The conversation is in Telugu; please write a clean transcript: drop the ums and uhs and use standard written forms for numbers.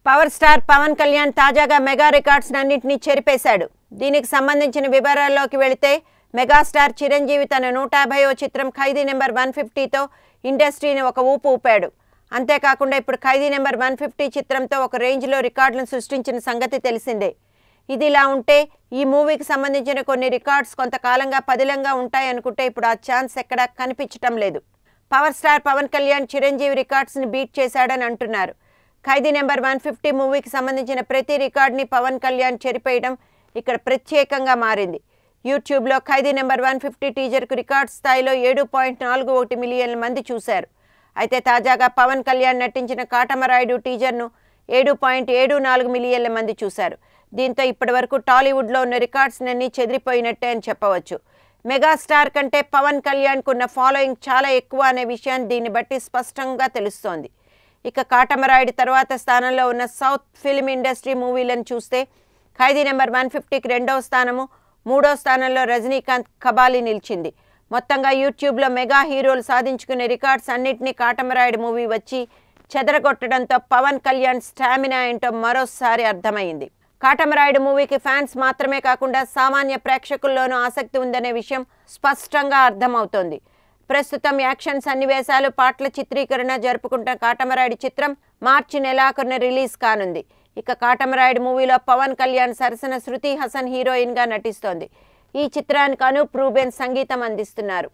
పవర్ స్టార్ పవన్ కళ్యాణ్ తాజాగా మెగా రికార్డ్స్ అన్నింటినీ చెరిపేశాడు. దీనికి సంబంధించిన వివరాల్లోకి వెళితే మెగాస్టార్ చిరంజీవి తన 150వ చిత్రం ఖైదీ నెంబర్ 150తో ఇండస్ట్రీని ఒక ఊపు ఊపాడు. అంతేకాకుండా ఇప్పుడు ఖైదీ నెంబర్ 150 చిత్రంతో ఒక రేంజ్లో రికార్డులను సృష్టించిన సంగతి తెలిసిందే. ఇదిలా ఉంటే ఈ మూవీకి సంబంధించిన కొన్ని రికార్డ్స్ కొంతకాలంగా పదిలంగా ఉంటాయనుకుంటే ఇప్పుడు ఆ ఛాన్స్ ఎక్కడా కనిపించటం లేదు. పవర్ స్టార్ పవన్ కళ్యాణ్ చిరంజీవి రికార్డ్స్ని బీట్ చేశాడని అంటున్నారు. ఖైదీ నెంబర్ 150 మూవీకి సంబంధించిన ప్రతి రికార్డ్ని పవన్ కళ్యాణ్ చెరిపేయడం ఇక్కడ ప్రత్యేకంగా మారింది. యూట్యూబ్లో ఖైదీ నెంబర్ 150 టీజర్కు రికార్డ్ స్థాయిలో 7.41 మిలియన్ల మంది చూశారు. అయితే తాజాగా పవన్ కళ్యాణ్ నటించిన కాటమరాయుడు టీజర్ను 7.74 మిలియన్ల మంది చూశారు. దీంతో ఇప్పటివరకు టాలీవుడ్లో ఉన్న రికార్డ్స్నన్నీ చెదిరిపోయినట్టే అని చెప్పవచ్చు. మెగాస్టార్ కంటే పవన్ కళ్యాణ్కున్న ఫాలోయింగ్ చాలా ఎక్కువ అనే విషయాన్ని దీన్ని బట్టి స్పష్టంగా తెలుస్తోంది. ఇక కాటమరాయుడు తర్వాత స్థానంలో ఉన్న సౌత్ ఫిల్మ్ ఇండస్ట్రీ మూవీలను చూస్తే ఖైదీ నెంబర్ 150కి 2వ స్థానము, 3వ స్థానంలో రజనీకాంత్ కబాలి నిలిచింది. మొత్తంగా యూట్యూబ్లో మెగా హీరోలు సాధించుకునే రికార్డ్స్ అన్నింటినీ కాటమరాయుడు మూవీ వచ్చి చెదరగొట్టడంతో పవన్ కళ్యాణ్ స్టామినా ఏంటో మరోసారి అర్థమైంది. కాటమరాయుడు మూవీకి ఫ్యాన్స్ మాత్రమే కాకుండా సామాన్య ప్రేక్షకుల్లోనూ ఆసక్తి ఉందనే విషయం స్పష్టంగా అర్థమవుతోంది. ప్రస్తుతం యాక్షన్ సన్నివేశాలు, పాటల చిత్రీకరణ జరుపుకుంటున్న కాటమరాయుడు చిత్రం మార్చి నెలాఖరున రిలీజ్ కానుంది. ఇక కాటమరాయుడు మూవీలో పవన్ కళ్యాణ్ సరసన శృతి హాసన్ హీరోయిన్గా నటిస్తోంది. ఈ చిత్రానికి అనూప్ రూబెన్ సంగీతం అందిస్తున్నారు.